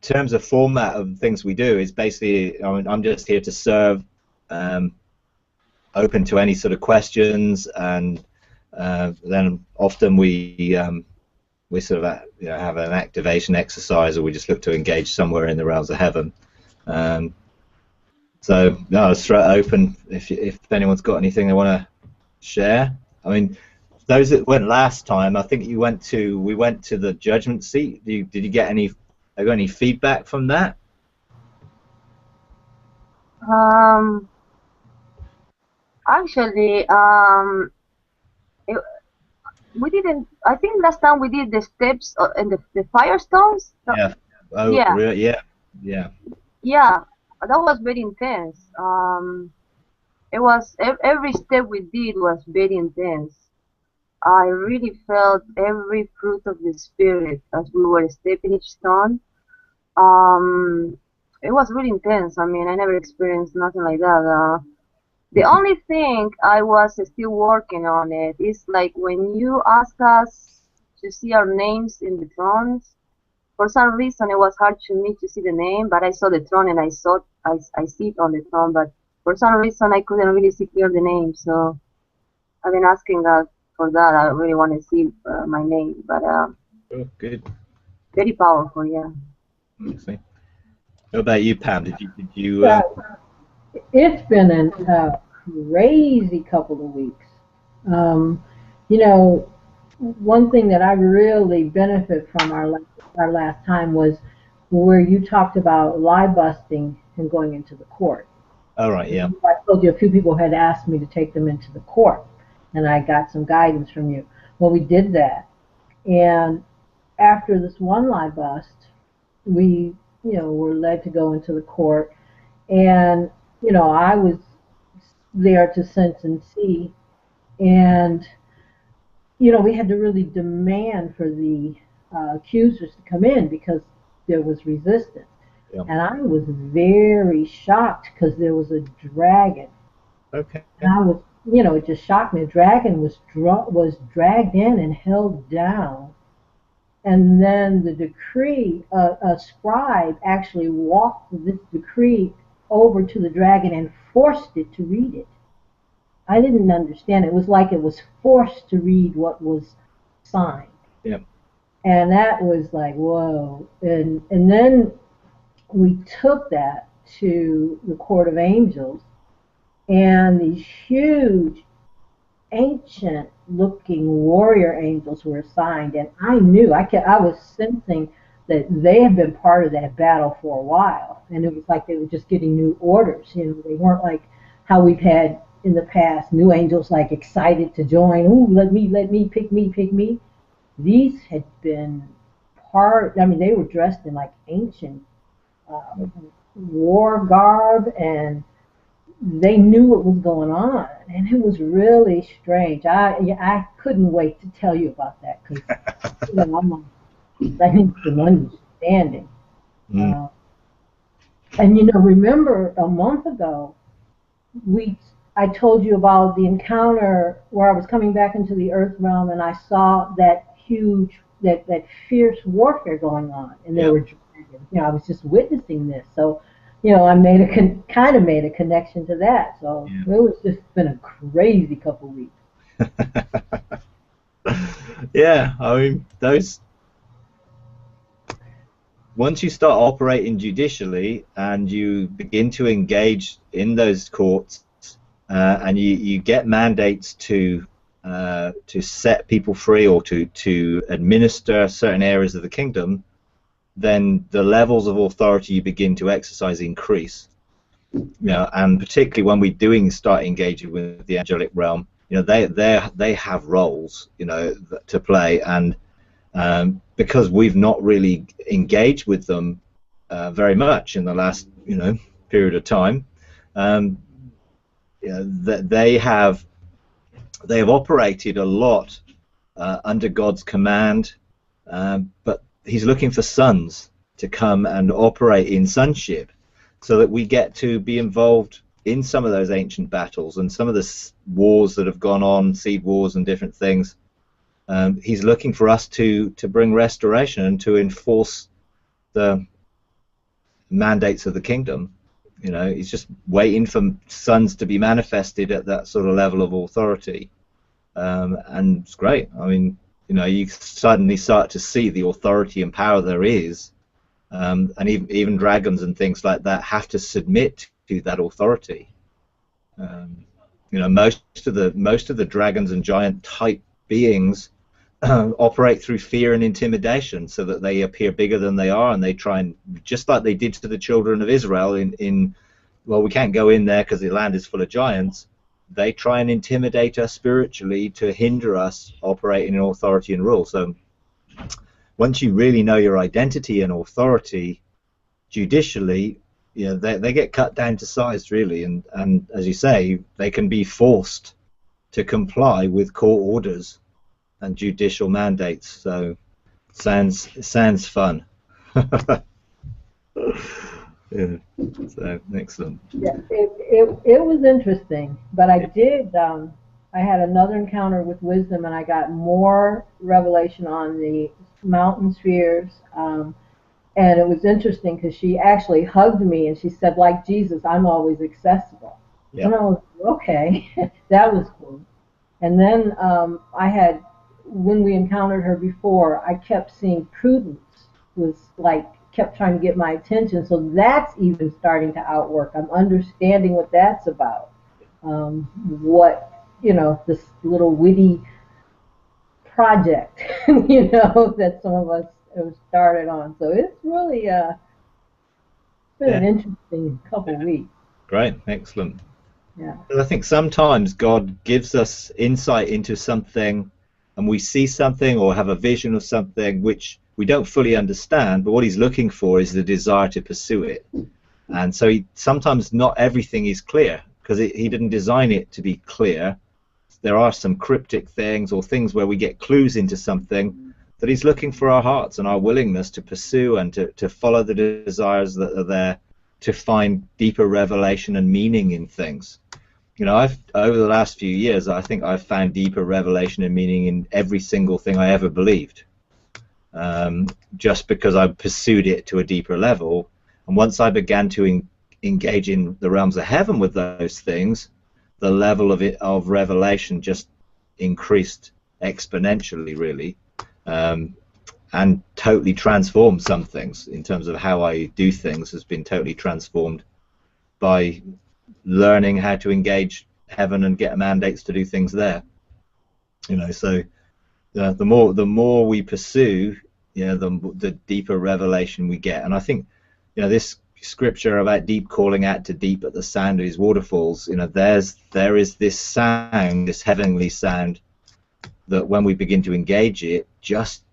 terms of format of things we do is basically, I mean, I'm just here to serve, open to any sort of questions, and then often we sort of have an activation exercise, or we just look to engage somewhere in the realms of heaven. So no, it's straight open. If anyone's got anything they want to share, I mean, those that went last time, I think we went to the judgment seat. Did you get any? Got any feedback from that? Actually, it, we didn't. I think last time we did the steps and the firestones. Yeah. Oh, Yeah. really? Yeah. Yeah. Yeah. That was very intense. It was every step we did was very intense. I really felt every fruit of the spirit as we were stepping each stone. Um, it was really intense. I mean, I never experienced nothing like that. The only thing I was still working on it is like when you ask us to see our names in the thrones. For some reason, it was hard to me to see the name, but I saw the throne and I see it on the throne. But for some reason, I couldn't really see clear the name. So I've been asking God for that. I really want to see my name, but Oh, good. very powerful, yeah. Let's see. What about you, Pam? Did you Yeah, it's been a crazy couple of weeks. You know, one thing that I really benefit from our last time was where you talked about lie busting and going into the court. all right, yeah. I told you a few people had asked me to take them into the court, and I got some guidance from you. Well, we did that, and after this one lie bust, we, were led to go into the court, and I was there to sense and see, and we had to really demand for the accusers to come in because there was resistance. Yeah. And I was very shocked because there was a dragon. Okay. And I was, it just shocked me. The dragon was dragged in and held down. And then the decree, a scribe actually walked this decree over to the dragon and forced it to read it. I didn't understand. It was like it was forced to read what was signed. Yeah. And that was like, whoa. And then we took that to the court of angels, and these huge, ancient looking warrior angels were assigned, and I knew, I was sensing that they had been part of that battle for a while, and it was like they were just getting new orders. They weren't like how we've had in the past, new angels like excited to join. Ooh, let me, pick me. These had been they were dressed in like ancient war garb, and they knew what was going on, and it was really strange. I couldn't wait to tell you about that because I need some understanding. And remember a month ago, I told you about the encounter where I was coming back into the earth realm, and I saw that huge, that fierce warfare going on, and there were dragons. I was just witnessing this, so I kind of made a connection to that. So it was just been a crazy couple weeks. Yeah, I mean, once you start operating judicially and you begin to engage in those courts, and you get mandates to set people free or to administer certain areas of the kingdom, then the levels of authority you begin to exercise increase. And particularly when we start engaging with the angelic realm, they have roles, to play, and because we've not really engaged with them very much in the last, period of time, they have operated a lot under God's command, but He's looking for sons to come and operate in sonship, so that we get to be involved in some of those ancient battles and some of the wars that have gone on, seed wars and different things. He's looking for us to bring restoration and to enforce the mandates of the kingdom. You know, he's just waiting for sons to be manifested at that sort of level of authority. And it's great. I mean, you know, you suddenly start to see the authority and power there is, and even dragons and things like that have to submit to that authority. You know, most of the dragons and giant type beings operate through fear and intimidation, so that they appear bigger than they are, and they try and, just like they did to the children of Israel in well, we can't go in there because the land is full of giants. They try and intimidate us spiritually to hinder us operating in authority and rule. So once you really know your identity and authority judicially, you know, they get cut down to size, really, and as you say, they can be forced to comply with court orders and judicial mandates. So sounds fun. Yeah, so excellent. Yeah, it was interesting, but I had another encounter with wisdom, and I got more revelation on the mountain spheres. And it was interesting because she actually hugged me and she said, like Jesus, I'm always accessible. Yep. And I was, okay, that was cool. And then when we encountered her before, I kept seeing Prudence was like, kept trying to get my attention. So that's even starting to outwork. I'm understanding what that's about. What, you know, this little witty project, you know, that some of us have started on. So it's really been an interesting couple of weeks. Great, excellent. Yeah. I think sometimes God gives us insight into something, and we see something or have a vision of something which we don't fully understand, but what he's looking for is the desire to pursue it. And so sometimes not everything is clear, because he didn't design it to be clear. There are some cryptic things or things where we get clues into something that he's looking for our hearts and our willingness to pursue and to follow the desires that are there, to find deeper revelation and meaning in things. You know, over the last few years, I think I've found deeper revelation and meaning in every single thing I ever believed, just because I pursued it to a deeper level. And once I began to engage in the realms of heaven with those things, the level of revelation just increased exponentially, really, and totally transformed some things. In terms of how I do things, has been totally transformed by learning how to engage heaven and get mandates to do things there. You know, so the more we pursue, you know, the deeper revelation we get. And I think, you know, this scripture about deep calling out to deep at the sound of his waterfalls, you know, there is this sound, this heavenly sound, that when we begin to engage it, just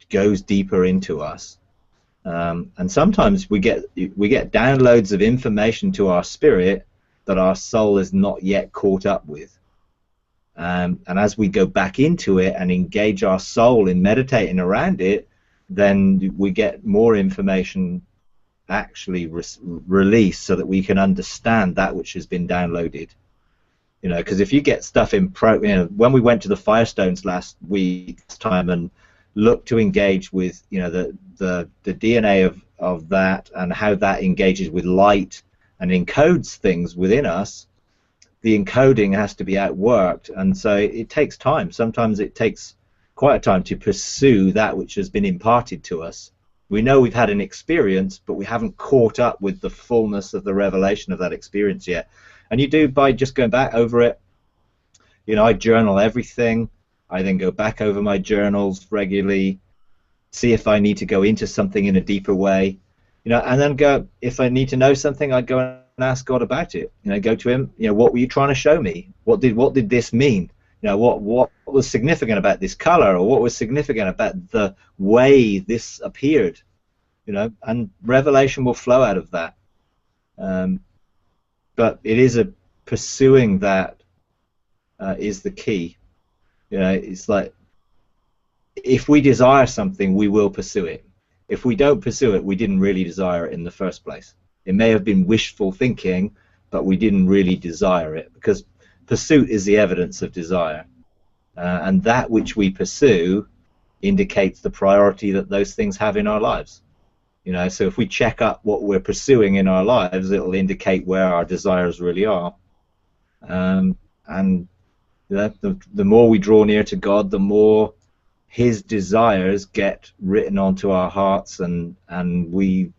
goes deeper into us. And sometimes we get downloads of information to our spirit that our soul is not yet caught up with. And as we go back into it and engage our soul in meditating around it, then we get more information actually released, so that we can understand that which has been downloaded. You know, because if you get stuff you know, when we went to the Firestones last week's time and looked to engage with, you know, the DNA of that and how that engages with light and encodes things within us, the encoding has to be outworked, and so it takes time. Sometimes it takes quite a time to pursue that which has been imparted to us. We know we've had an experience, but we haven't caught up with the fullness of the revelation of that experience yet. And you do by just going back over it. You know, I journal everything. I then go back over my journals regularly, see if I need to go into something in a deeper way, you know, and then go, if I need to know something, I go and ask God about it. You know, go to him, you know, what were you trying to show me? What did this mean? You know, what was significant about this color, or what was significant about the way this appeared? You know, and revelation will flow out of that. But it is pursuing that is the key. You know, it's like, if we desire something, we will pursue it. If we don't pursue it, we didn't really desire it in the first place. It may have been wishful thinking, but we didn't really desire it, because pursuit is the evidence of desire. And that which we pursue indicates the priority that those things have in our lives. You know, so if we check up what we're pursuing in our lives, it'll indicate where our desires really are. And the more we draw near to God, the more His desires get written onto our hearts, and we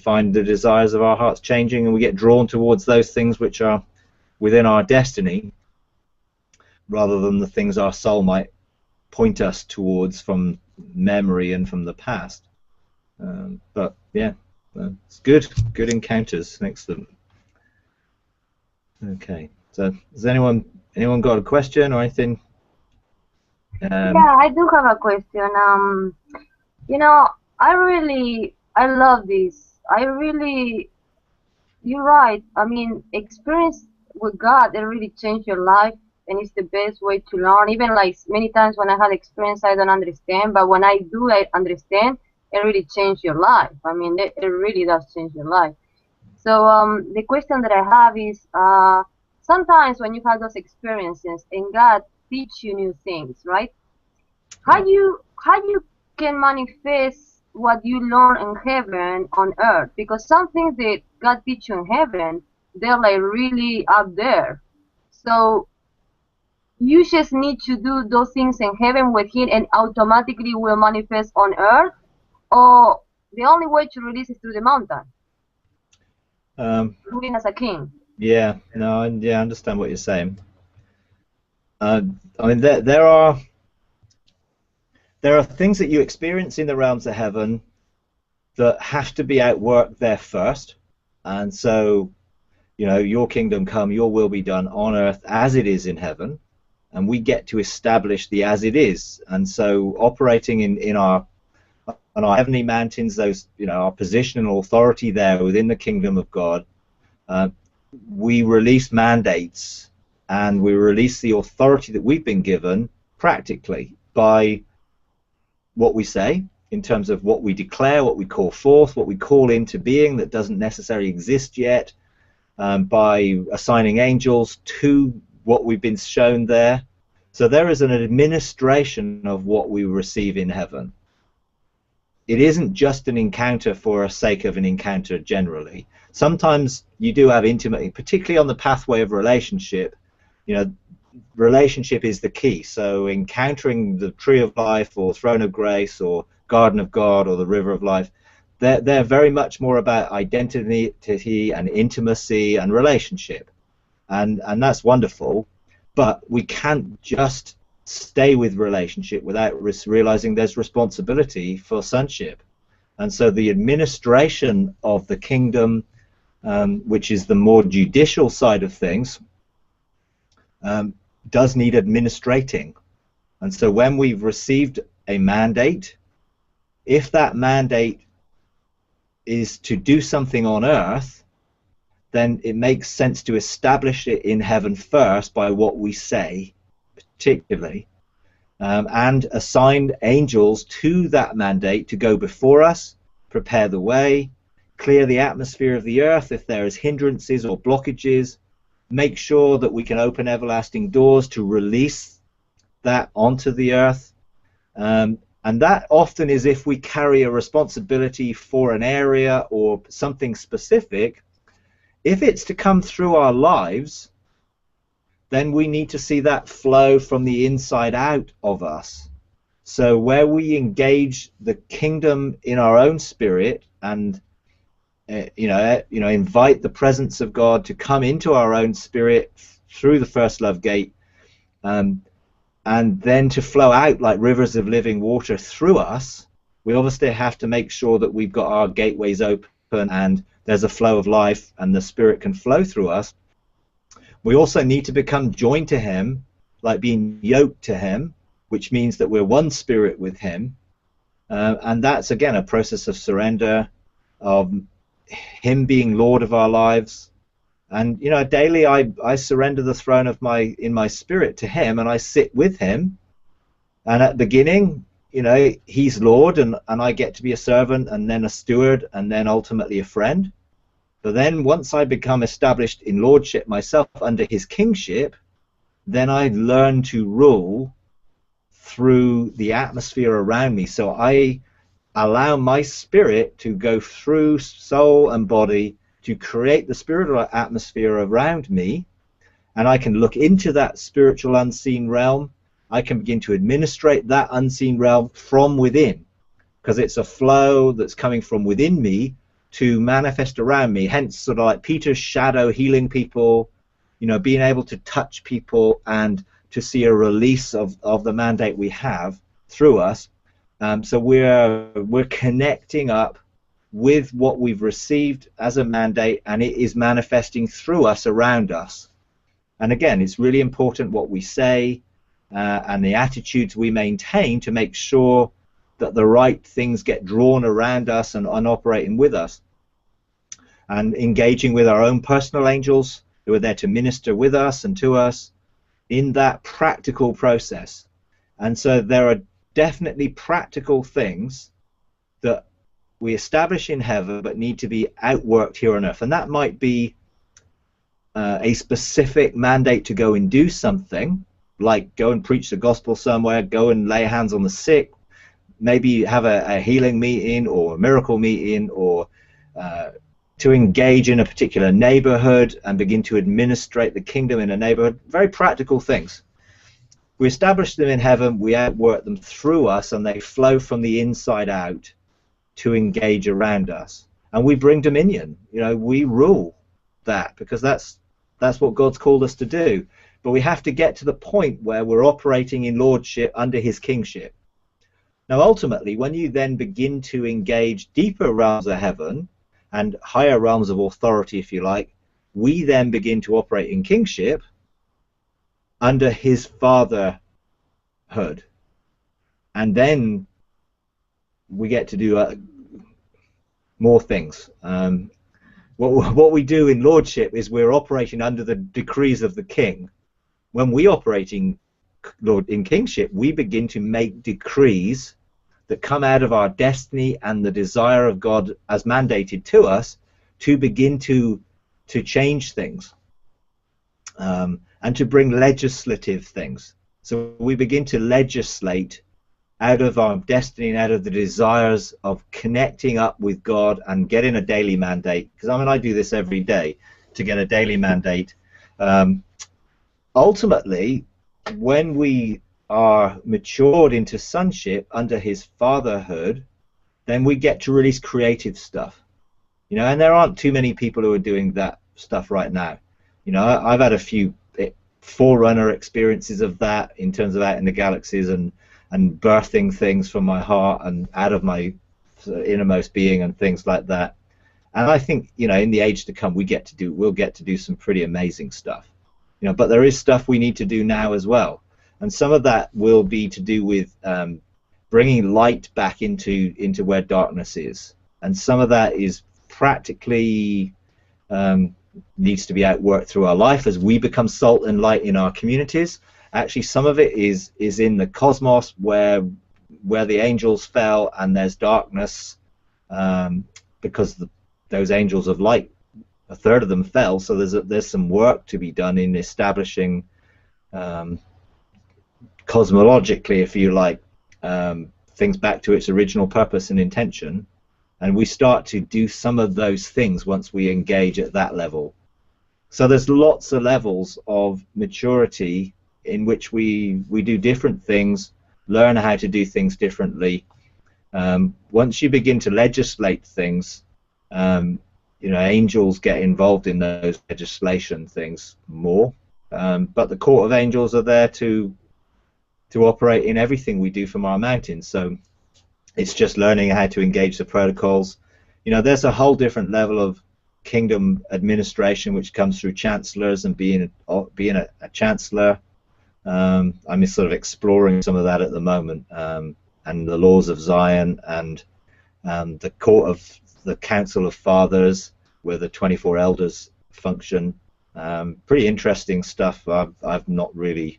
find the desires of our hearts changing, and we get drawn towards those things which are within our destiny, rather than the things our soul might point us towards from memory and from the past. But yeah, it's good encounters. Excellent. Okay, so has anyone got a question or anything? Yeah, I do have a question. You know, I love this. You're right. I mean, experience with God, it really changed your life, and it's the best way to learn. Even like many times when I had experience, I don't understand, but when I do, I understand. It really changed your life. I mean, it really does change your life. So the question that I have is, sometimes when you have those experiences and God teach you new things, right? How you can manifest what you learn in heaven on earth? Because some things that God teach you in heaven, they're like really up there. So you just need to do those things in heaven with Him, and automatically will manifest on earth. Or the only way to release is through the mountain, ruling as a king. Yeah, no, yeah, I understand what you're saying. I mean, there are things that you experience in the realms of heaven that have to be outworked there first, and so, you know, your kingdom come, your will be done on earth as it is in heaven, and we get to establish the as it is. And so, operating in our heavenly mountains, those, you know, our position and authority there within the kingdom of God, we release mandates, and we release the authority that we've been given practically by what we say, in terms of what we declare, what we call forth, what we call into being that doesn't necessarily exist yet, by assigning angels to what we've been shown there. So there is an administration of what we receive in heaven. It isn't just an encounter for the sake of an encounter generally. Sometimes you do have intimate, particularly on the pathway of relationship. You know, relationship is the key. So encountering the tree of life or throne of grace or garden of God or the river of life, they're very much more about identity and intimacy and relationship, and that's wonderful. But we can't just stay with relationship without realizing there's responsibility for sonship. And so the administration of the kingdom, which is the more judicial side of things, does need administrating. And so when we've received a mandate, if that mandate is to do something on earth, then it makes sense to establish it in heaven first by what we say, particularly, and assign angels to that mandate to go before us, prepare the way, clear the atmosphere of the earth if there is hindrances or blockages, make sure that we can open everlasting doors to release that onto the earth. And that often is if we carry a responsibility for an area or something specific. If it's to come through our lives, then we need to see that flow from the inside out of us. So where we engage the kingdom in our own spirit and invite the presence of God to come into our own spirit through the first love gate, and then to flow out like rivers of living water through us, we obviously have to make sure that we've got our gateways open and there's a flow of life and the Spirit can flow through us. We also need to become joined to Him, like being yoked to Him, which means that we're one spirit with Him. And that's, again, a process of surrender, of Him being Lord of our lives. And, you know, daily I surrender the throne of in my spirit to Him, and I sit with Him. And at the beginning, you know, He's Lord, and I get to be a servant, and then a steward, and then ultimately a friend. But then once I become established in lordship myself under His kingship, then I learn to rule through the atmosphere around me. So I allow my spirit to go through soul and body to create the spiritual atmosphere around me, and I can look into that spiritual unseen realm. I can begin to administrate that unseen realm from within, because it's a flow that's coming from within me to manifest around me. Hence, sort of like Peter's shadow healing people, you know, being able to touch people and to see a release of the mandate we have through us. So we're connecting up with what we've received as a mandate, and it is manifesting through us, around us. And again, it's really important what we say and the attitudes we maintain to make sure that the right things get drawn around us and operating with us. And engaging with our own personal angels who are there to minister with us and to us in that practical process. And so there are definitely practical things that we establish in heaven but need to be outworked here on earth. And that might be a specific mandate to go and do something, like go and preach the gospel somewhere, go and lay hands on the sick, maybe have a healing meeting or a miracle meeting, or to engage in a particular neighborhood and begin to administrate the kingdom in a neighborhood. Very practical things. We establish them in heaven, we outwork them through us, and they flow from the inside out to engage around us. And we bring dominion. You know, we rule that, because that's what God's called us to do. But we have to get to the point where we're operating in lordship under his kingship. Now, ultimately, when you then begin to engage deeper realms of heaven and higher realms of authority, if you like, we then begin to operate in kingship under his fatherhood. And then we get to do more things. What we do in lordship is we're operating under the decrees of the king. When we operate in kingship, we begin to make decrees that come out of our destiny and the desire of God as mandated to us to begin to change things and to bring legislative things. So we begin to legislate out of our destiny and out of the desires of connecting up with God and getting a daily mandate. Because I mean, I do this every day to get a daily mandate. Ultimately, when we are matured into sonship under his fatherhood, then we get to release creative stuff. You know, and there aren't too many people who are doing that stuff right now. You know, I've had a few forerunner experiences of that in terms of out in the galaxies and birthing things from my heart and out of my innermost being and things like that. And I think, you know, in the age to come, we'll get to do some pretty amazing stuff. You know, but there is stuff we need to do now as well. And some of that will be to do with bringing light back into where darkness is. And some of that is practically needs to be outworked through our life as we become salt and light in our communities. Actually, some of it is in the cosmos where the angels fell and there's darkness because those angels of light, a third of them fell. So there's some work to be done in establishing cosmologically, if you like, things back to its original purpose and intention. And we start to do some of those things once we engage at that level. So there's lots of levels of maturity in which we do different things, learn how to do things differently. Once you begin to legislate things, you know, angels get involved in those legislation things more. But the court of angels are there to operate in everything we do from our mountains. So it's just learning how to engage the protocols. You know, there's a whole different level of kingdom administration which comes through chancellors and being a chancellor. I'm sort of exploring some of that at the moment, and the laws of Zion and the court of the Council of Fathers, where the 24 elders function. Pretty interesting stuff. I've not really,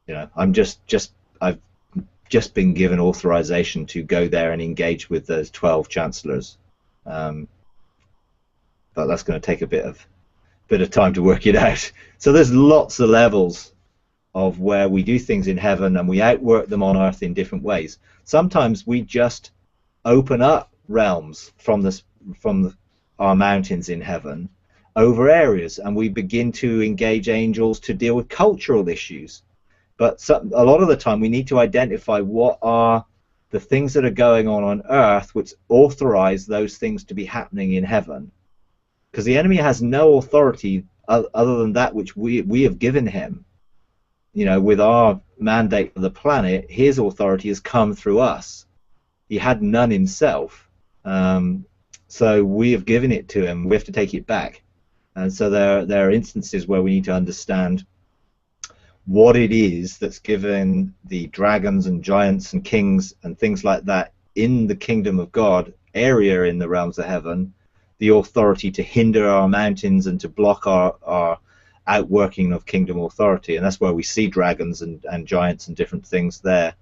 you know, I've just been given authorization to go there and engage with those 12 chancellors, but that's going to take a bit of time to work it out. So there's lots of levels of where we do things in heaven and we outwork them on earth in different ways. Sometimes we just open up realms from our mountains in heaven over areas, and we begin to engage angels to deal with cultural issues. But a lot of the time we need to identify what are the things that are going on earth which authorize those things to be happening in heaven, because the enemy has no authority other than that which we have given him. You know, with our mandate for the planet, his authority has come through us. He had none himself, so we have given it to him. We have to take it back. And so there are instances where we need to understand what it is that's given the dragons and giants and kings and things like that in the kingdom of God area in the realms of heaven, the authority to hinder our mountains and to block our outworking of kingdom authority. And that's where we see dragons and giants and different things there.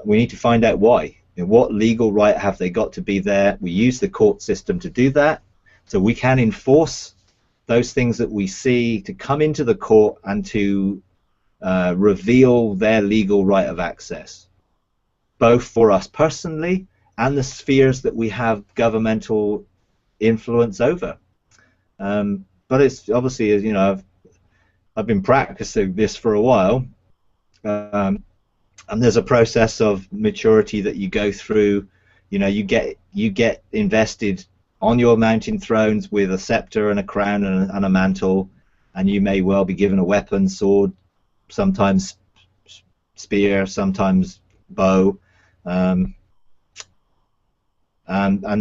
We need to find out why. You know, what legal right have they got to be there? We use the court system to do that, so we can enforce those things that we see to come into the court and to reveal their legal right of access, both for us personally and the spheres that we have governmental influence over. But it's obviously, you know, I've been practicing this for a while, and there's a process of maturity that you go through. You know, you get invested on your mountain thrones with a scepter and a crown and a mantle, and you may well be given a weapon, sword, sometimes spear, sometimes bow, and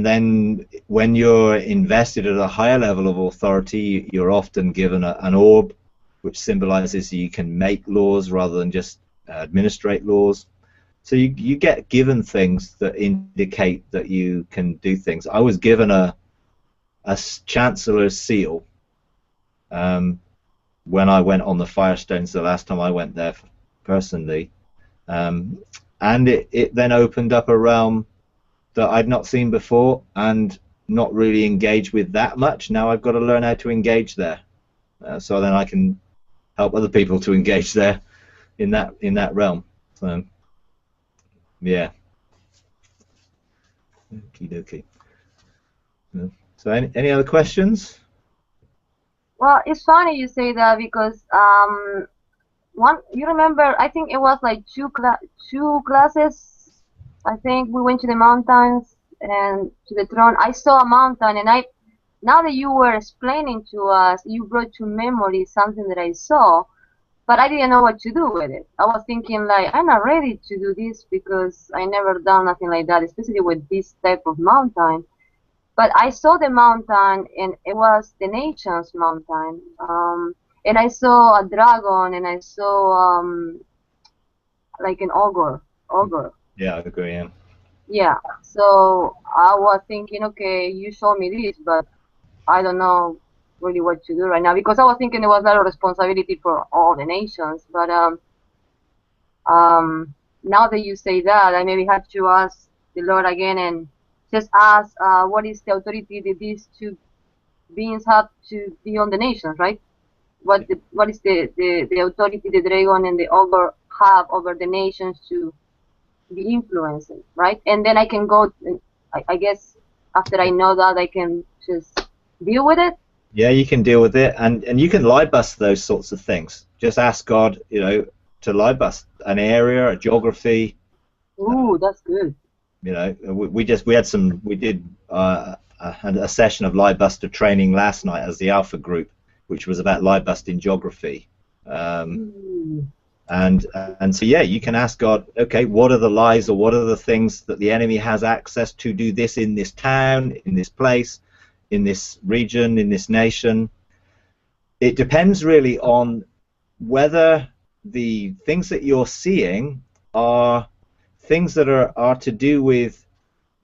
then when you're invested at a higher level of authority, you're often given an orb, which symbolizes you can make laws rather than just administrate laws. So you get given things that indicate that you can do things. I was given a chancellor's seal when I went on the Firestones the last time I went there personally, and it then opened up a realm that I'd not seen before and not really engaged with that much. Now I've got to learn how to engage there, so then I can help other people to engage there in that realm. So, yeah. Okie dokie. So any other questions? Well, it's funny you say that because you remember, I think it was like two classes. I think we went to the mountains and to the throne. I saw a mountain, and now that you were explaining to us, you brought to memory something that I saw, but I didn't know what to do with it. I was thinking, like, I'm not ready to do this because I never done nothing like that, especially with this type of mountain. But I saw the mountain, and it was the nation's mountain. And I saw a dragon, and I saw like an ogre. Yeah, I agree. Yeah. Yeah. So I was thinking, okay, you showed me this, but I don't know really what to do right now, because I was thinking it was a lot of responsibility for all the nations. But now that you say that, I maybe have to ask the Lord again and just ask what is the authority that these two beings have to be on the nations, right? What is the authority the dragon and the ogre have over the nations to be influencing, right? And then I can go, I guess after I know that, I can just deal with it. Yeah, you can deal with it, and you can libus those sorts of things. Just ask God, you know, to libus an area, a geography. Ooh, that's good. You know, we did a session of libuster training last night as the Alpha group, which was about libusting geography. And so, yeah, you can ask God, okay, what are the lies or what are the things that the enemy has access to do this in this town, in this place, in this region, in this nation? It depends really on whether the things that you're seeing are things that are to do with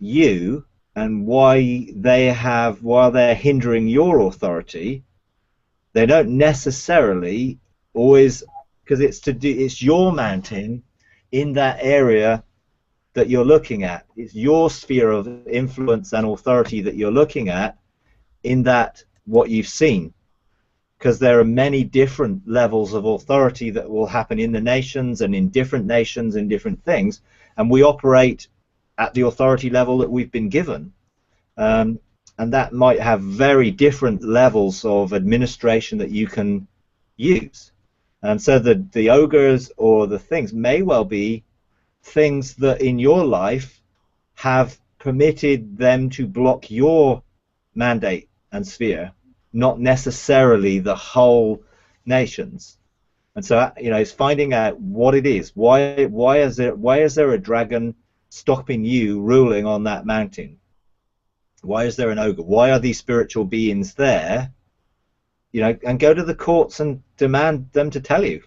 you and why they're hindering your authority. They don't necessarily always, because it's your mountain in that area that you're looking at. It's your sphere of influence and authority that you're looking at in that what you've seen. Because there are many different levels of authority that will happen in the nations and in different nations and different things, and we operate at the authority level that we've been given. And that might have very different levels of administration that you can use. And so the ogres or the things may well be things that in your life have permitted them to block your mandate and sphere, not necessarily the whole nations. And so, it's finding out what it is. Why is there a dragon stopping you ruling on that mountain? Why is there an ogre? Why are these spiritual beings there? And go to the courts and demand them to tell you.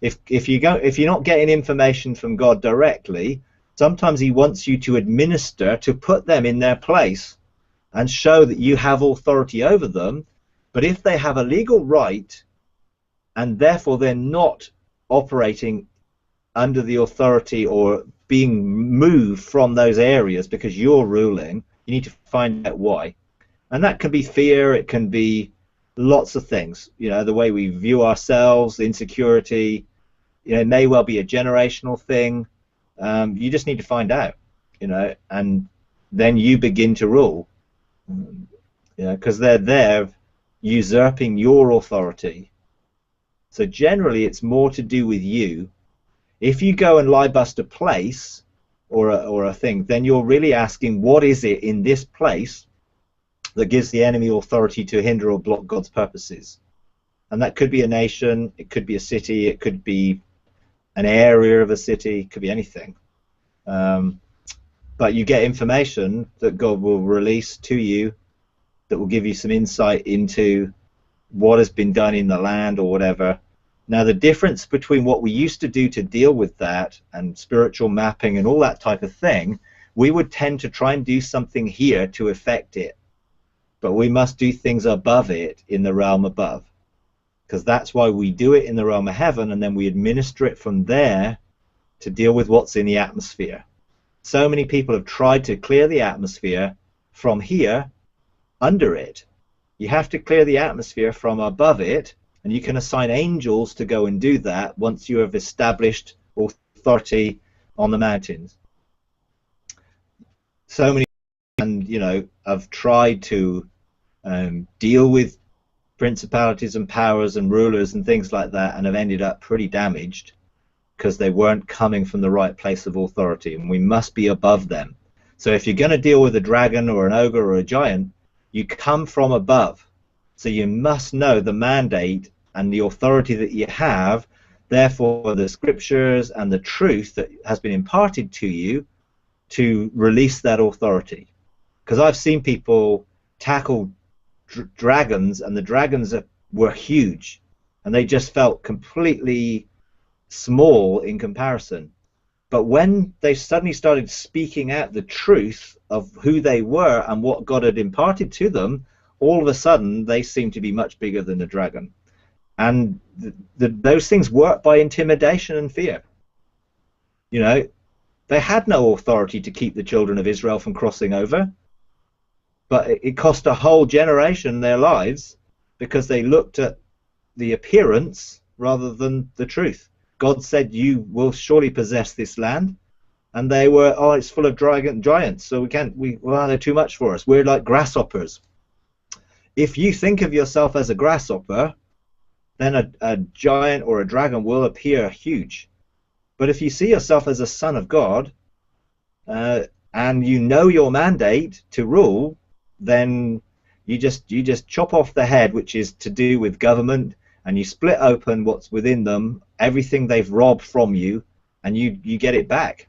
If you're not getting information from God directly, sometimes He wants you to administer, to put them in their place and show that you have authority over them. But if they have a legal right and therefore they're not operating under the authority or being moved from those areas because you're ruling, you need to find out why. And that can be fear, it can be lots of things, the way we view ourselves, insecurity, it may well be a generational thing. You just need to find out, and then you begin to rule, because they're there usurping your authority. So generally it's more to do with you. If you go and lie bust a place or a thing, then you're really asking, what is it in this place that gives the enemy authority to hinder or block God's purposes? And that could be a nation, it could be a city, it could be an area of a city, it could be anything. But you get information that God will release to you that will give you some insight into what has been done in the land or whatever. Now, the difference between what we used to do to deal with that and spiritual mapping and all that type of thing, we would tend to try and do something here to affect it. But we must do things above it in the realm above. Because that's why we do it in the realm of heaven, and then we administer it from there to deal with what's in the atmosphere. So many people have tried to clear the atmosphere from here under it. You have to clear the atmosphere from above it, and you can assign angels to go and do that once you have established authority on the mountains. So many, and have tried to deal with principalities and powers and rulers and things like that, and have ended up pretty damaged because they weren't coming from the right place of authority, and we must be above them. So if you're going to deal with a dragon or an ogre or a giant, you come from above. So you must know the mandate and the authority that you have, therefore the scriptures and the truth that has been imparted to you to release that authority. Because I've seen people tackle dragons, and the dragons were huge, and they just felt completely small in comparison. But when they suddenly started speaking out the truth of who they were and what God had imparted to them, all of a sudden they seemed to be much bigger than the dragon. And those things work by intimidation and fear. They had no authority to keep the children of Israel from crossing over. But it cost a whole generation their lives because they looked at the appearance rather than the truth. God said, you will surely possess this land. And they were, it's full of giants, so they're too much for us. We're like grasshoppers. If you think of yourself as a grasshopper, then a giant or a dragon will appear huge. But if you see yourself as a son of God, and you know your mandate to rule, then you just chop off the head, which is to do with government, and you split open what's within them, everything they've robbed from you, and you get it back.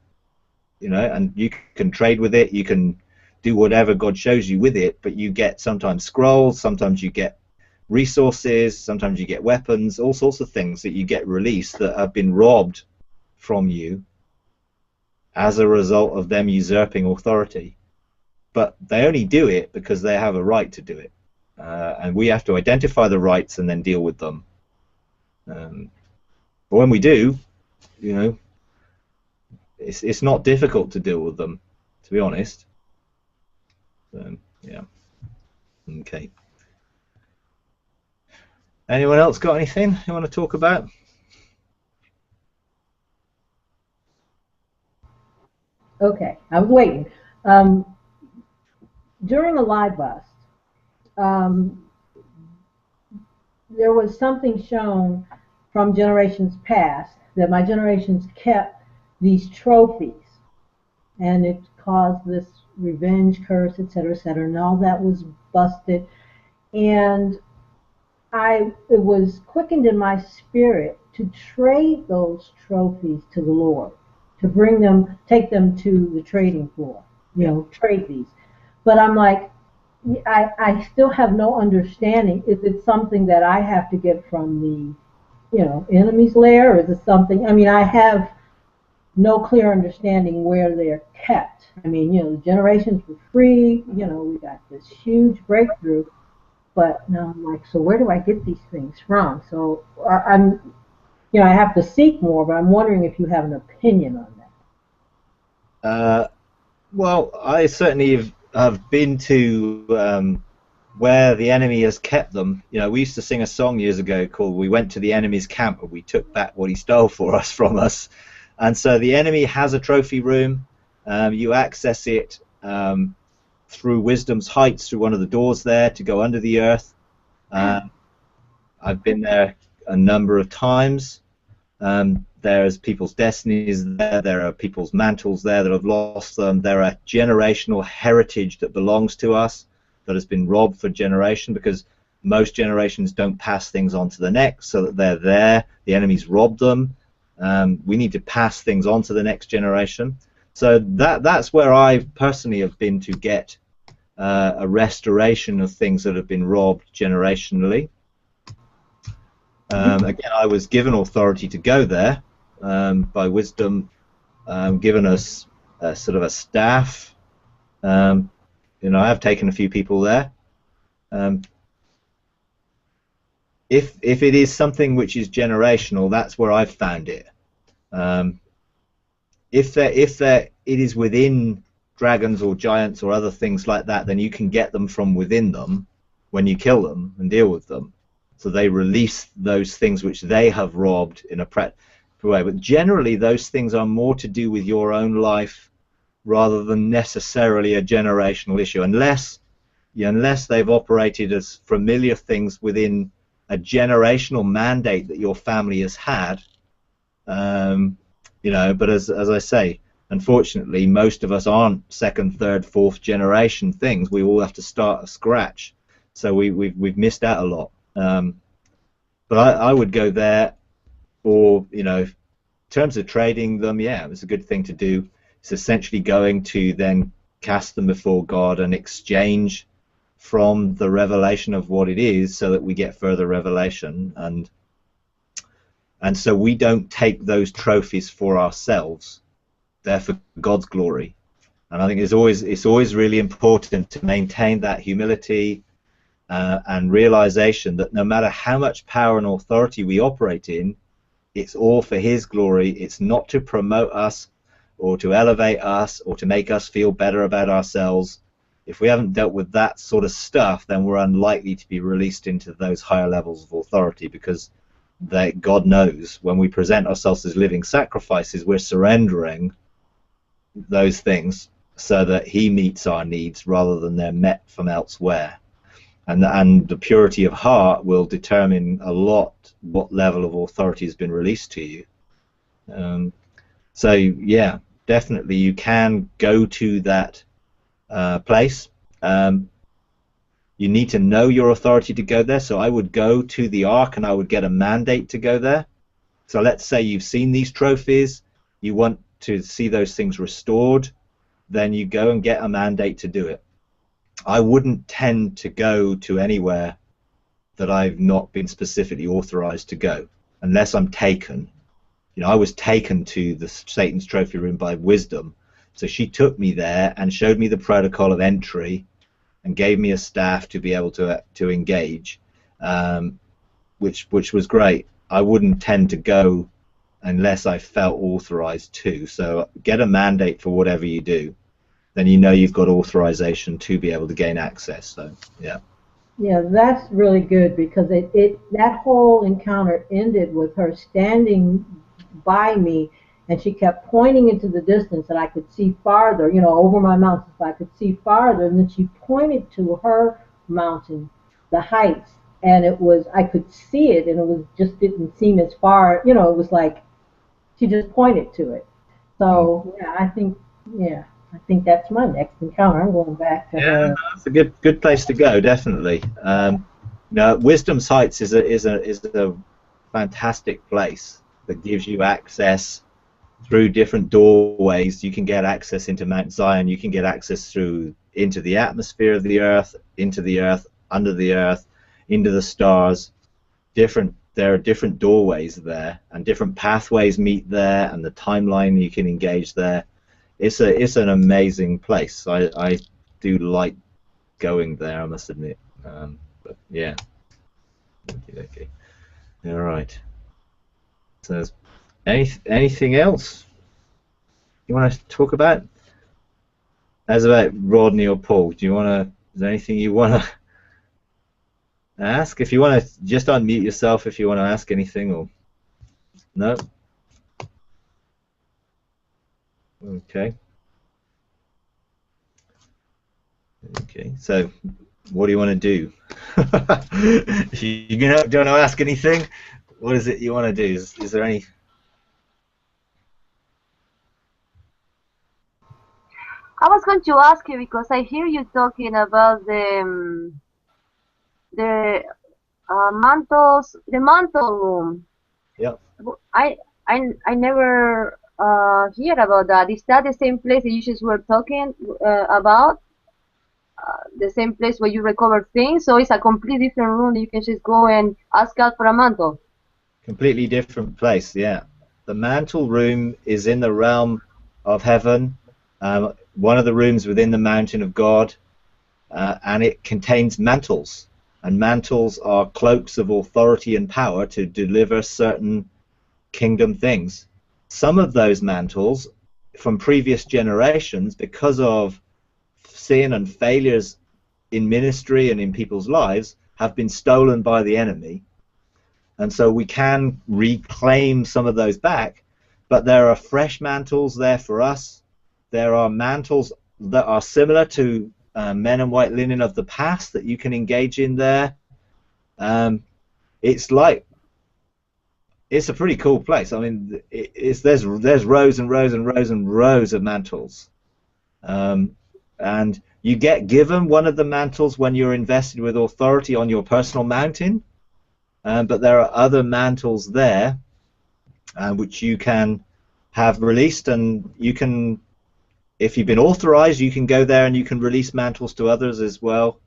And you can trade with it, you can do whatever God shows you with it, but you get sometimes scrolls, sometimes you get resources, sometimes you get weapons, all sorts of things that you get released that have been robbed from you as a result of them usurping authority. But they only do it because they have a right to do it, and we have to identify the rights and then deal with them. But when we do, it's not difficult to deal with them, to be honest. Yeah. Okay. Anyone else got anything you want to talk about? Okay, I was waiting. Um, During a live bust, um, there was something shown from generations past that my generations kept these trophies, and it caused this revenge curse, et cetera, and all that was busted. And it was quickened in my spirit to trade those trophies to the Lord, to bring them, take them to the trading floor, trade these. But I'm like, I still have no understanding. Is it something that I have to get from the, enemy's lair, or is it something? I mean, I have no clear understanding where they're kept. I mean, the generations were free. We got this huge breakthrough, but now I'm like, so where do I get these things from? So I have to seek more, but I'm wondering if you have an opinion on that. Well, I certainly have been to where the enemy has kept them. We used to sing a song years ago called "We Went to the Enemy's Camp and We Took Back What He Stole from us." And so the enemy has a trophy room. You access it through Wisdom's Heights, through one of the doors there, to go under the earth. I've been there a number of times. There's people's destinies there. There are people's mantles there that have lost them. There are generational heritage that belongs to us that has been robbed for generation, because most generations don't pass things on to the next, so that they're there. The enemy's robbed them. We need to pass things on to the next generation. So that's where I personally have been to get a restoration of things that have been robbed generationally. Again, I was given authority to go there by Wisdom, given us sort of a staff. I have taken a few people there. If it is something which is generational, that's where I've found it. If it is within dragons or giants or other things like that, then you can get them from within them when you kill them and deal with them. So they release those things which they have robbed in a practical way. But generally, those things are more to do with your own life rather than necessarily a generational issue, unless they've operated as familiar things within a generational mandate that your family has had. But as I say, unfortunately, most of us aren't second, third, fourth generation things. We all have to start at scratch, so we've missed out a lot. But I would go there, or in terms of trading them, yeah, it's a good thing to do. It's essentially going to then cast them before God and exchange from the revelation of what it is, so that we get further revelation, and so we don't take those trophies for ourselves. They're for God's glory. And I think it's always really important to maintain that humility and realization that no matter how much power and authority we operate in, it's all for His glory. It's not to promote us or to elevate us or to make us feel better about ourselves. If we haven't dealt with that sort of stuff, then we're unlikely to be released into those higher levels of authority, because God knows when we present ourselves as living sacrifices, we're surrendering those things so that He meets our needs rather than they're met from elsewhere. And the purity of heart will determine a lot what level of authority has been released to you. So yeah, definitely you can go to that place. You need to know your authority to go there. So I would go to the Ark and I would get a mandate to go there. So let's say you've seen these trophies, you want to see those things restored, then you go and get a mandate to do it. I wouldn't tend to go to anywhere that I've not been specifically authorized to go, unless I'm taken. I was taken to the Satan's trophy room by Wisdom, so she took me there and showed me the protocol of entry and gave me a staff to be able to engage, which was great. I wouldn't tend to go unless I felt authorized to. So get a mandate for whatever you do, then you've got authorization to be able to gain access. So yeah. Yeah, that's really good, because that whole encounter ended with her standing by me and she kept pointing into the distance, and I could see farther, you know, over my mountains. I could see farther, and then she pointed to her mountain, the heights, and it was, I could see it, and it was just didn't seem as far, you know, it was like she just pointed to it. So yeah, I think that's my next encounter. I'm going back to Yeah, her. it's a good place to go, definitely. Wisdom's Heights is a fantastic place that gives you access through different doorways. You can get access into Mount Zion. You can get access through into the atmosphere of the earth, into the earth, under the earth, into the stars. There are different doorways there, and different pathways meet there, and the timeline you can engage there. It's an amazing place. I do like going there, I must admit. But yeah, okay. All right. So, anything else you want to talk about? As about Rodney or Paul, do you want to? Is there anything you want to ask? If you want to, just unmute yourself if you want to ask anything, or no. Okay. Okay. So, what do you want to do? If you don't want to ask anything, what is it you want to do? Is there any? I was going to ask you because I hear you talking about the mantles, the mantle room. Yeah. I I never hear about that. Is that the same place that you just were talking about? The same place where you recover things, so it's a completely different room. You can just go and ask God for a mantle. Completely different place. Yeah. The mantle room is in the realm of heaven. One of the rooms within the mountain of God, and it contains mantles. And mantles are cloaks of authority and power to deliver certain kingdom things. Some of those mantles from previous generations, because of sin and failures in ministry and in people's lives, have been stolen by the enemy. And so we can reclaim some of those back, but there are fresh mantles there for us. There are mantles that are similar to men in white linen of the past that you can engage in there. It's a pretty cool place. I mean, there's rows and rows and rows and rows of mantles, and you get given one of the mantles when you're invested with authority on your personal mountain. But there are other mantles there which you can have released, and you can, if you've been authorized, you can go there and you can release mantles to others as well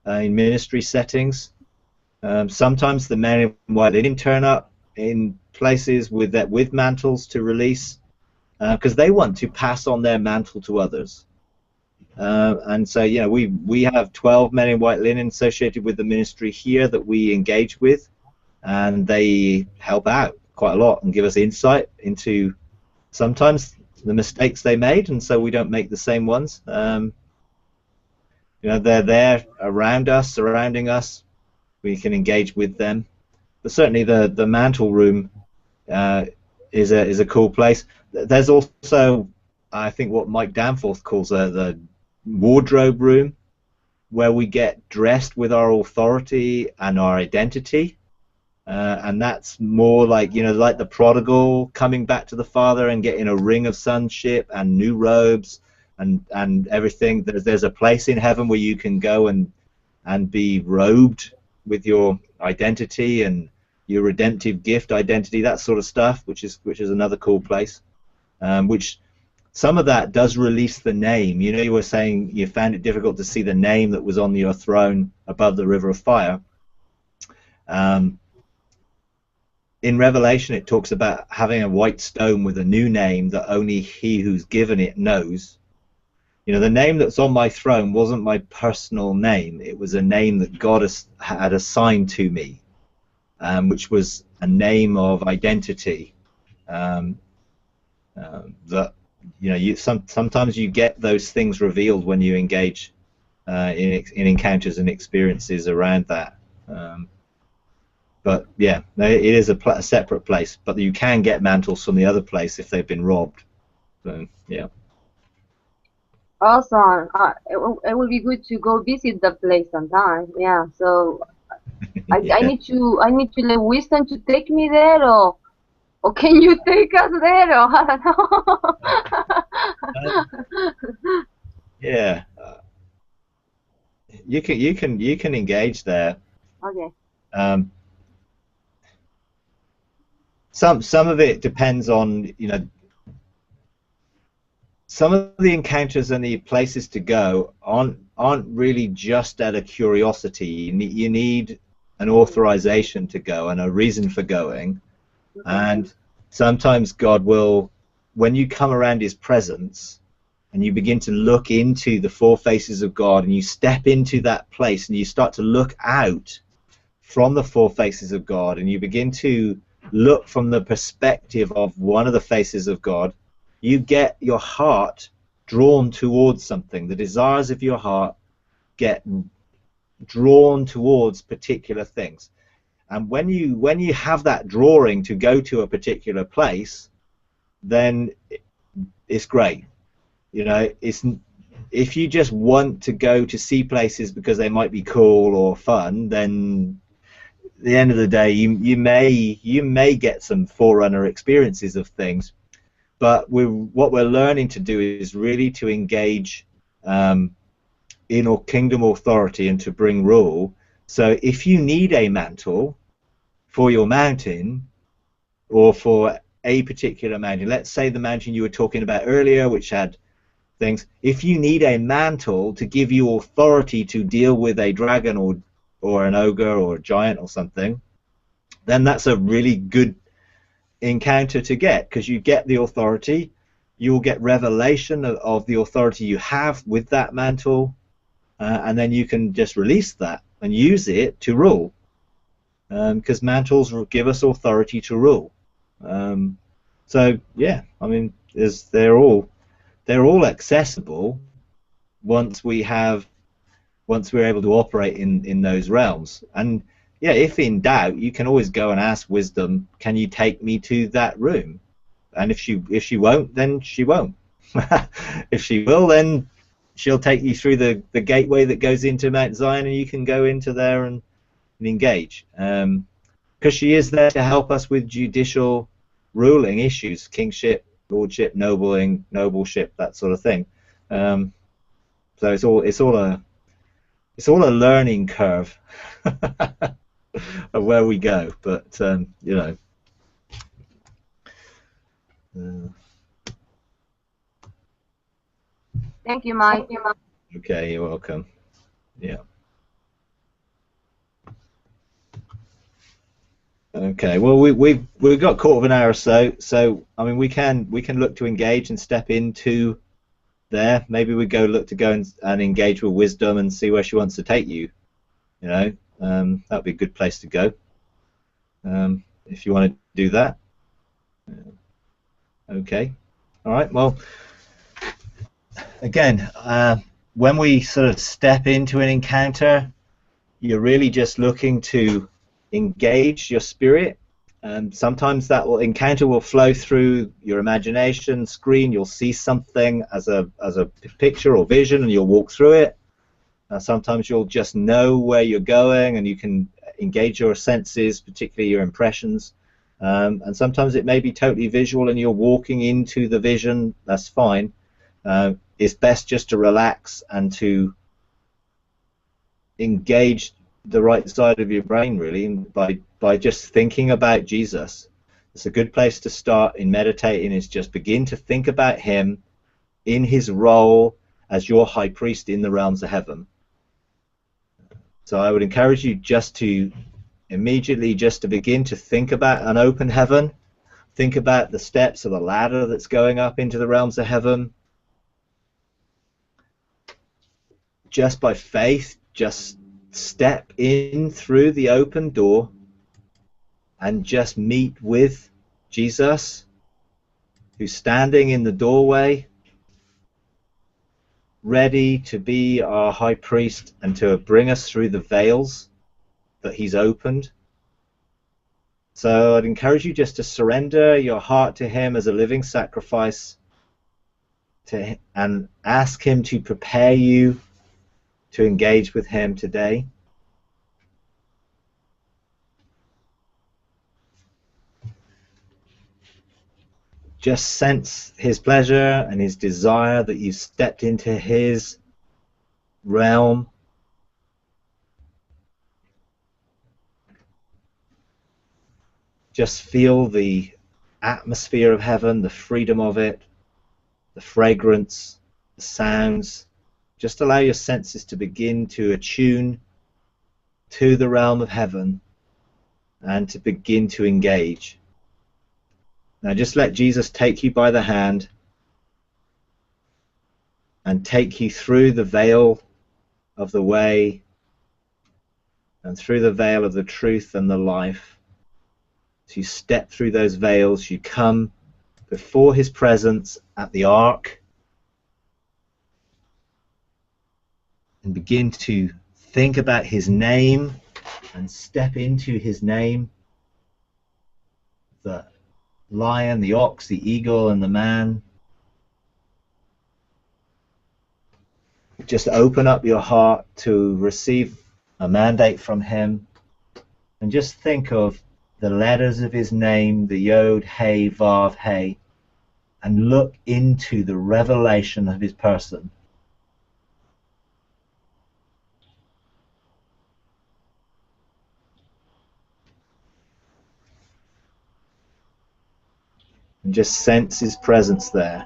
in ministry settings. Sometimes the men in white linen turn up in places with mantles to release because they want to pass on their mantle to others. And so, you know, we have 12 men in white linen associated with the ministry here that we engage with, and they help out quite a lot and give us insight into sometimes the mistakes they made, and so we don't make the same ones. You know, they're there around us, surrounding us. We can engage with them. But certainly the mantle room is a cool place. There's also, I think, what Mike Danforth calls the wardrobe room, where we get dressed with our authority and our identity, and that's more like, you know, like the prodigal coming back to the Father and getting a ring of sonship and new robes and everything. There's a place in heaven where you can go and be robed with your identity and your redemptive gift identity, that sort of stuff, which is another cool place. Which some of that does release the name. You know, you were saying you found it difficult to see the name that was on your throne above the river of fire. In Revelation, it talks about having a white stone with a new name that only he who's given it knows. You know, the name that's on my throne wasn't my personal name. It was a name that God had assigned to me, which was a name of identity. That, you know, sometimes you get those things revealed when you engage in encounters and experiences around that. But yeah, it is a separate place. But you can get mantles from the other place if they've been robbed. So yeah. Awesome. It will be good to go visit the place sometime. Yeah. So I Yeah. need to let Wisdom to take me there, or can you take us there? Or I don't Um, know. yeah. You can engage there. Okay. Um, some of it depends on, some of the encounters and the places to go aren't really just out of curiosity. You need an authorization to go and a reason for going. Okay. And sometimes God will, when you come around His presence and you begin to look into the four faces of God, and you step into that place and you start to look out from the four faces of God, and you begin to look from the perspective of one of the faces of God, you get your heart drawn towards something. The desires of your heart get drawn towards particular things. And when you have that drawing to go to a particular place, then it's great. It's, if you just want to go to see places because they might be cool or fun, then at the end of the day, you may get some forerunner experiences of things. But what we're learning to do is really to engage in our kingdom authority and to bring rule. So if you need a mantle for your mountain, or for a particular mountain, let's say the mountain you were talking about earlier, which had things, if you need a mantle to give you authority to deal with a dragon or an ogre or a giant or something, then that's a really good encounter to get, because you get the authority, you'll get revelation of the authority you have with that mantle, and then you can just release that and use it to rule, because mantles give us authority to rule. So yeah, I mean, they're all accessible once we're able to operate in those realms. And yeah, if in doubt, you can always go and ask Wisdom, can you take me to that room? And if she won't, then she won't. If she will, then she'll take you through the gateway that goes into Mount Zion, and you can go into there and engage. Because she is there to help us with judicial ruling issues, kingship, lordship, nobleship, that sort of thing. So it's all a learning curve of where we go. But Thank you, Mike. okay, you're welcome. Yeah. Okay. Well, we've got a quarter of an hour or so. So I mean, we can look to engage and step into there. Maybe we look to go and engage with Wisdom and see where she wants to take you. That'd be a good place to go. If you want to do that. Okay. All right. Well, again, when we sort of step into an encounter, you're really just looking to engage your spirit. Sometimes that encounter will flow through your imagination screen. You'll see something as a picture or vision, and you'll walk through it. Sometimes you'll just know where you're going, and you can engage your senses, particularly your impressions. And sometimes it may be totally visual, and you're walking into the vision. That's fine. It's best just to relax and to engage the right side of your brain, really, by just thinking about Jesus. It's a good place to start in meditating, is just begin to think about him in his role as your high priest in the realms of heaven. So I would encourage you just to immediately just to begin to think about an open heaven. Think about the steps of the ladder that's going up into the realms of heaven. Just by faith, just step in through the open door and just meet with Jesus, who's standing in the doorway, ready to be our high priest and to bring us through the veils that he's opened. So I'd encourage you just to surrender your heart to him as a living sacrifice and ask him to prepare you to engage with him today. Just sense his pleasure and his desire that you stepped into his realm. Just feel the atmosphere of heaven, the freedom of it, the fragrance, the sounds. Just allow your senses to begin to attune to the realm of heaven and to begin to engage. Now just let Jesus take you by the hand and take you through the veil of the way and through the veil of the truth and the life. So you step through those veils, you come before his presence at the ark and begin to think about his name and step into his name. The lion, the ox, the eagle, and the man. Just open up your heart to receive a mandate from him and just think of the letters of his name, the Yod, Hey, Vav, Hey, and look into the revelation of his person. And just sense his presence there.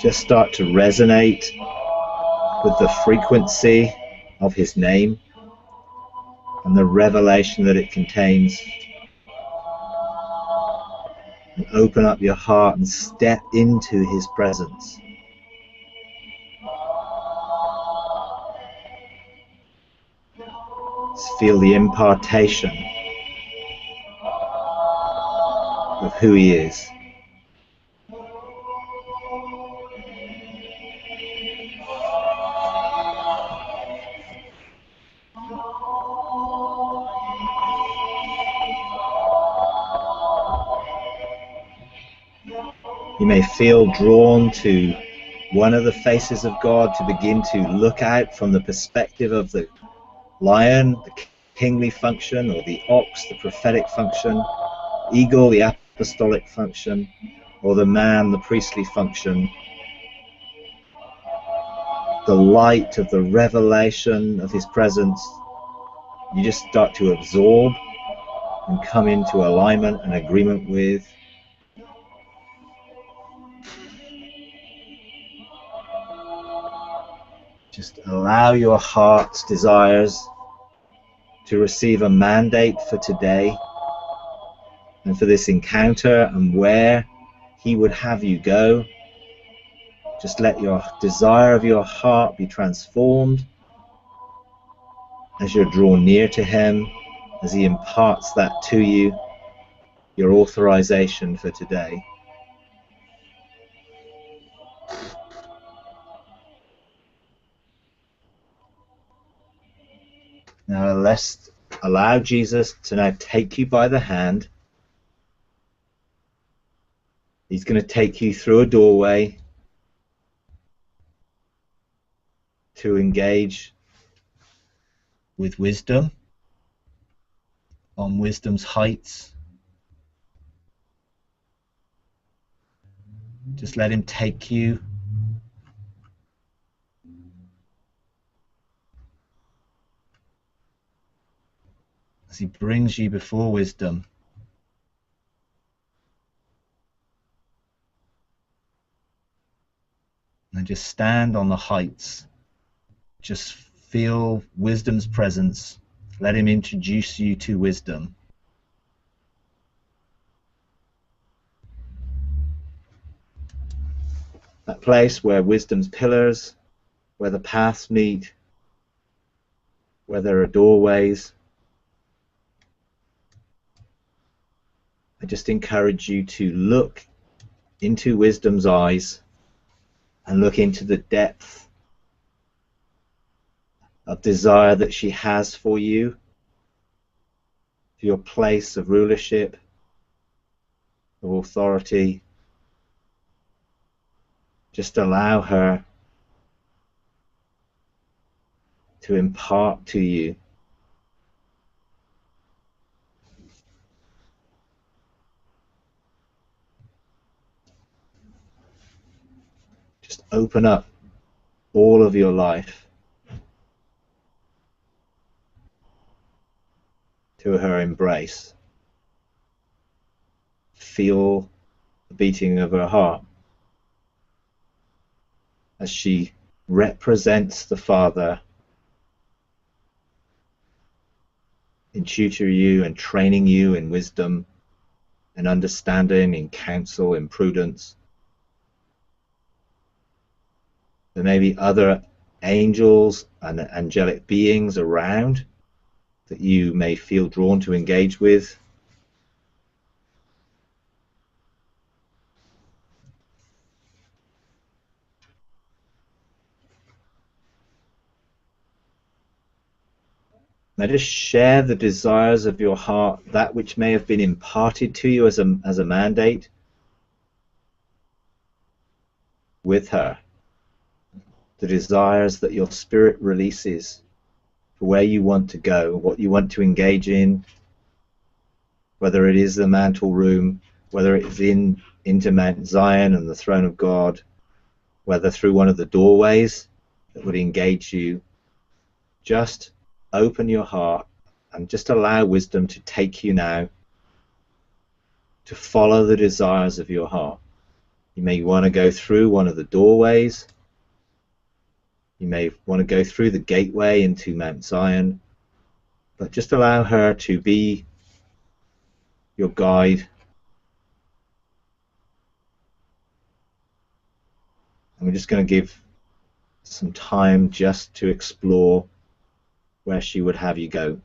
Just start to resonate with the frequency of his name and the revelation that it contains. And open up your heart and step into his presence. Just feel the impartation of who he is. You may feel drawn to one of the faces of God to begin to look out from the perspective of the lion, the kingly function, or the ox, the prophetic function, eagle, the apostolic function, or the man, the priestly function. The light of the revelation of his presence, you just start to absorb and come into alignment and agreement with. Just allow your heart's desires to receive a mandate for today and for this encounter and where he would have you go. Just let your desire of your heart be transformed as you're drawn near to him, as he imparts that to you, your authorization for today. Now let's allow Jesus to now take you by the hand. He's going to take you through a doorway to engage with wisdom on wisdom's heights. Just let him take you. As he brings you before wisdom. And just stand on the heights. Just feel wisdom's presence. Let him introduce you to wisdom. that place where wisdom's pillars, where the paths meet, where there are doorways. I just encourage you to look into wisdom's eyes and look into the depth of desire that she has for you, for your place of rulership, of authority. Just allow her to impart to you just open up all of your life to her embrace. Feel the beating of her heart as she represents the Father in tutoring you and training you in wisdom and understanding, in counsel, in prudence. There may be other angels and angelic beings around that you may feel drawn to engage with. Now just share the desires of your heart, that which may have been imparted to you as a mandate, with her. The desires that your spirit releases for where you want to go, what you want to engage in, whether it is the mantle room, whether it's into Mount Zion and the throne of God, whether through one of the doorways that would engage you. Just open your heart and just allow wisdom to take you now to follow the desires of your heart. You may want to go through one of the doorways. You may want to go through the gateway into Mount Zion, but just allow her to be your guide. And we're just going to give some time just to explore where she would have you go.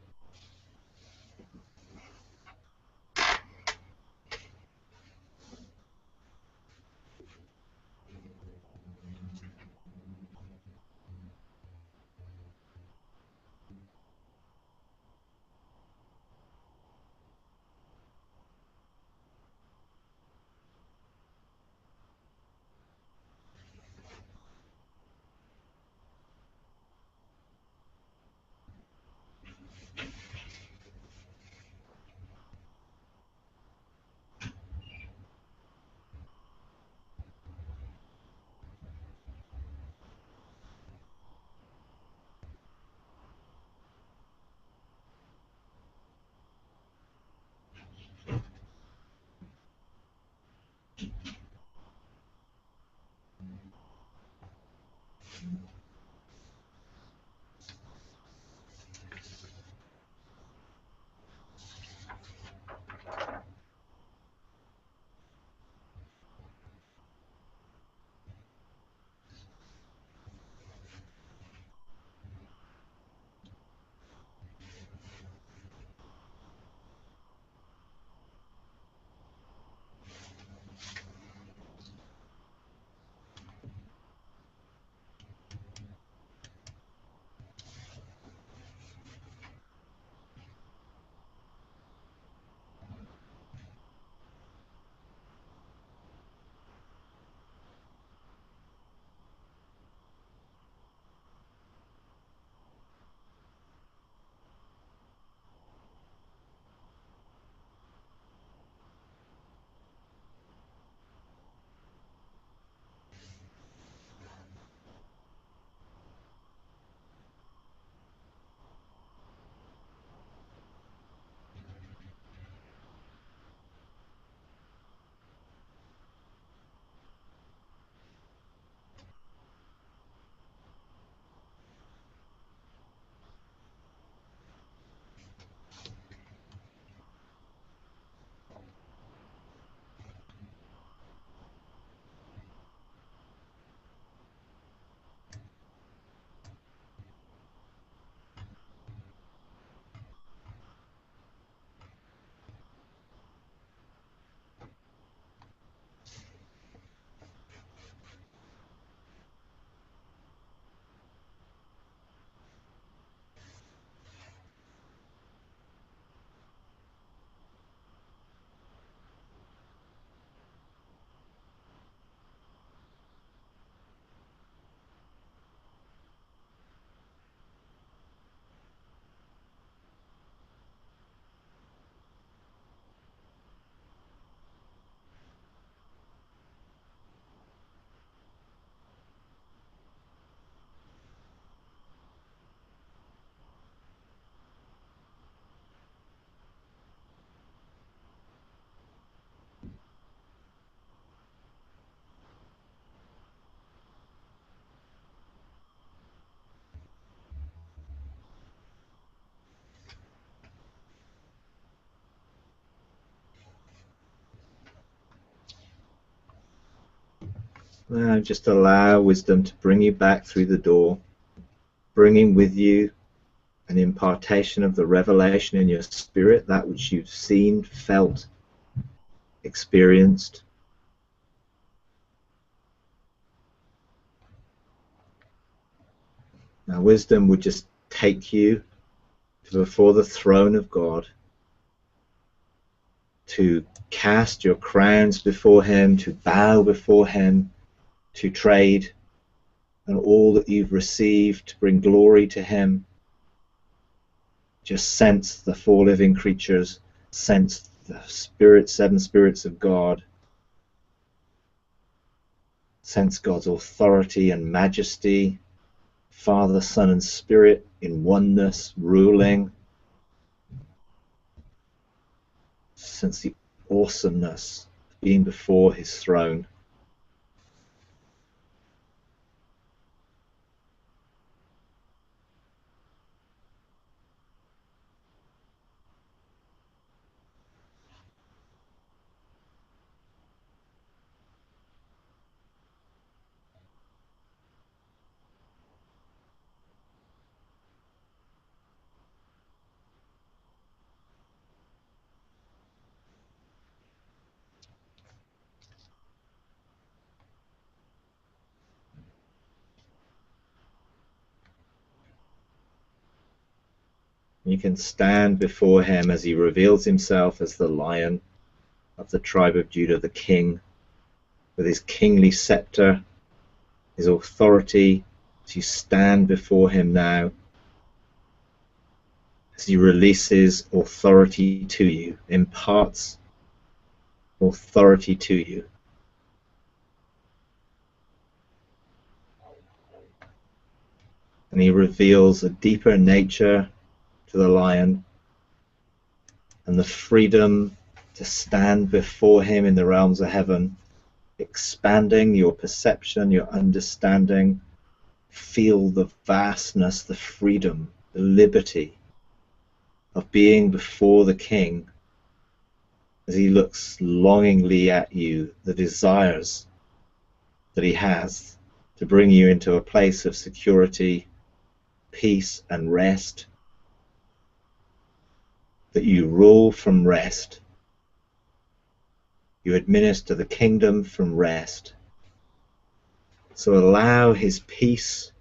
Now just allow wisdom to bring you back through the door, bringing with you an impartation of the revelation in your spirit, that which you've seen, felt, experienced. Now wisdom would just take you to before the throne of God, to cast your crowns before him, to bow before him, to trade and all that you've received to bring glory to him. Just sense the four living creatures, sense the spirit, seven spirits of God, sense God's authority and majesty, Father, Son, and Spirit in oneness, ruling. Sense the awesomeness of being before his throne. You can stand before him as he reveals himself as the Lion of the tribe of Judah, the King, with his kingly scepter, his authority. As you stand before him now, as he releases authority to you, imparts authority to you. And he reveals a deeper nature to the Lion and the freedom to stand before him in the realms of heaven, expanding your perception, your understanding. Feel the vastness, the freedom, the liberty of being before the King as he looks longingly at you, the desires that he has to bring you into a place of security, peace, and rest, that you rule from rest, you administer the kingdom from rest. So allow his peace,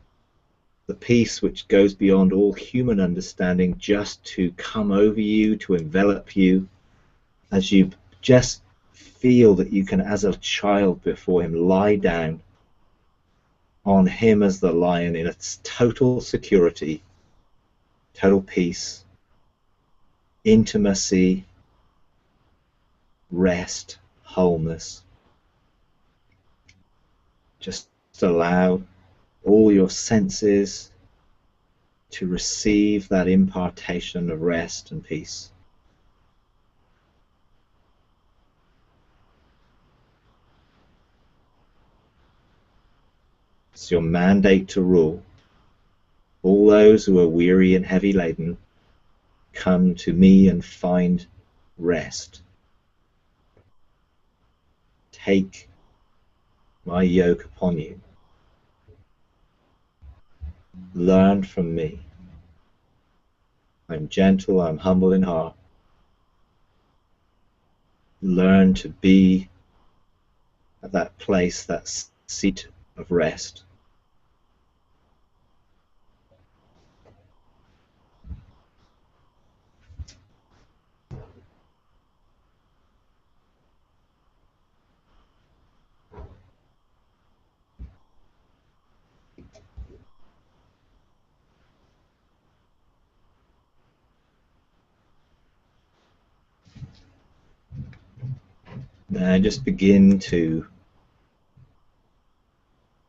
the peace which goes beyond all human understanding, just to come over you, to envelop you, as you just feel that you can, as a child before him, lie down on him as the Lion in its total security, total peace, intimacy, rest, wholeness. Just allow all your senses to receive that impartation of rest and peace. It's your mandate to rule. All those who are weary and heavy laden, come to me and find rest. Take my yoke upon you. Learn from me. I'm gentle, I'm humble in heart. Learn to be at that place, that seat of rest. Now just begin to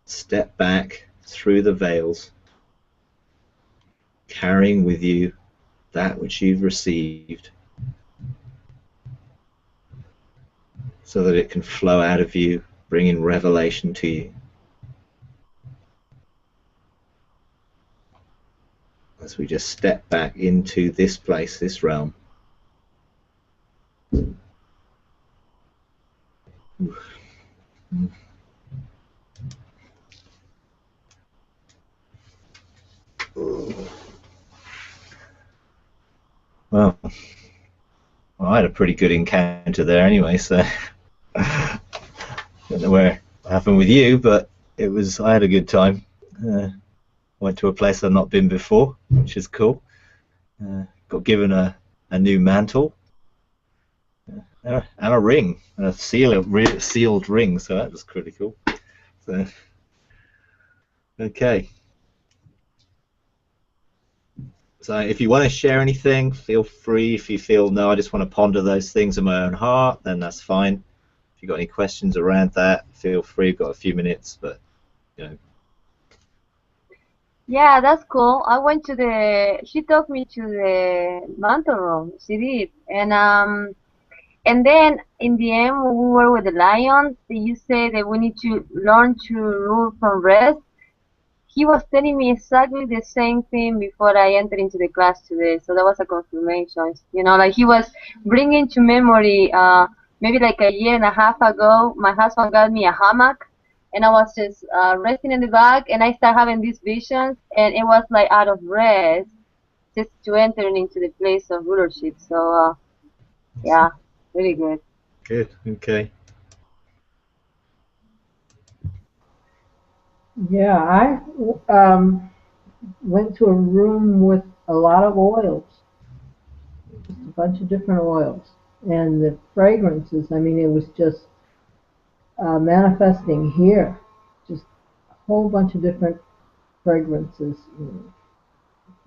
step back through the veils, carrying with you that which you've received, so that it can flow out of you, bringing revelation to you. As we just step back into this place, this realm. Well, I had a pretty good encounter there anyway, so don't know where it happened with you, but I had a good time. Went to a place I've not been before, which is cool. Got given a new mantle and a ring, a sealed ring, so that was pretty cool. So, okay. So if you want to share anything, feel free. If you feel, no, I just want to ponder those things in my own heart, then that's fine. If you've got any questions around that, feel free. You've got a few minutes, but, you know. Yeah, that's cool. She took me to the mantle room. She did. And then in the end, when we were with the lions, you say that we need to learn to rule from rest. He was telling me exactly the same thing before I entered into the class today, so that was a confirmation. You know, like he was bringing to memory, maybe like a year and a half ago, my husband got me a hammock, and I was just resting in the back, and I started having these visions, and it was like out of rest, just to enter into the place of rulership. So, yeah, really good. Good, okay. Yeah, I went to a room with a lot of oils, just a bunch of different oils. And the fragrances, I mean, it was just manifesting here. Just a whole bunch of different fragrances.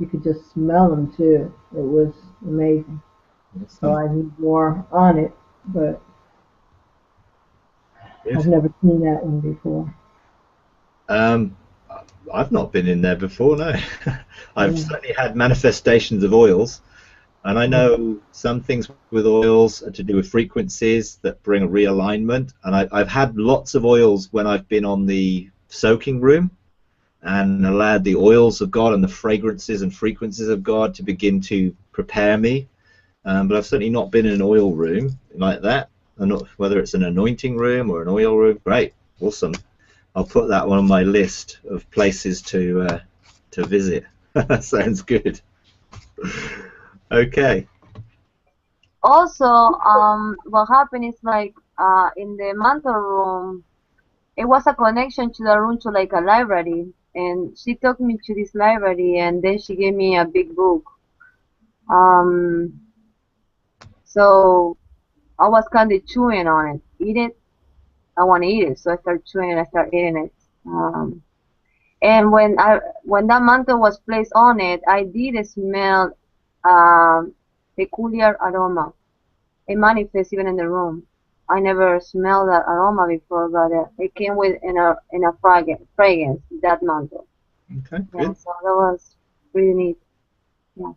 You could just smell them too. It was amazing. So I need more on it, but I've never seen that one before. I've not been in there before, no. I've certainly had manifestations of oils, and I know some things with oils are to do with frequencies that bring a realignment, and I've had lots of oils when I've been on the soaking room and allowed the oils of God and the fragrances and frequencies of God to begin to prepare me, but I've certainly not been in an oil room like that. Whether it's an anointing room or an oil room, great, awesome. I'll put that one on my list of places to visit. Sounds good. Okay. Also, what happened is like in the mantle room, it was a connection to the room to like a library, and she took me to this library, and then she gave me a big book. So I was kind of chewing on it. Eat it. I want to eat it, so I started chewing and I started eating it. And when that mantle was placed on it, I did smell peculiar aroma. It manifests even in the room. I never smelled that aroma before, but it came with in a fragrance that mantle. Okay, Yeah, good. so that was really neat. Yeah.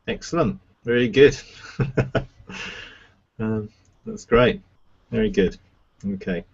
Excellent. Very good. That's great. Very good. Okay.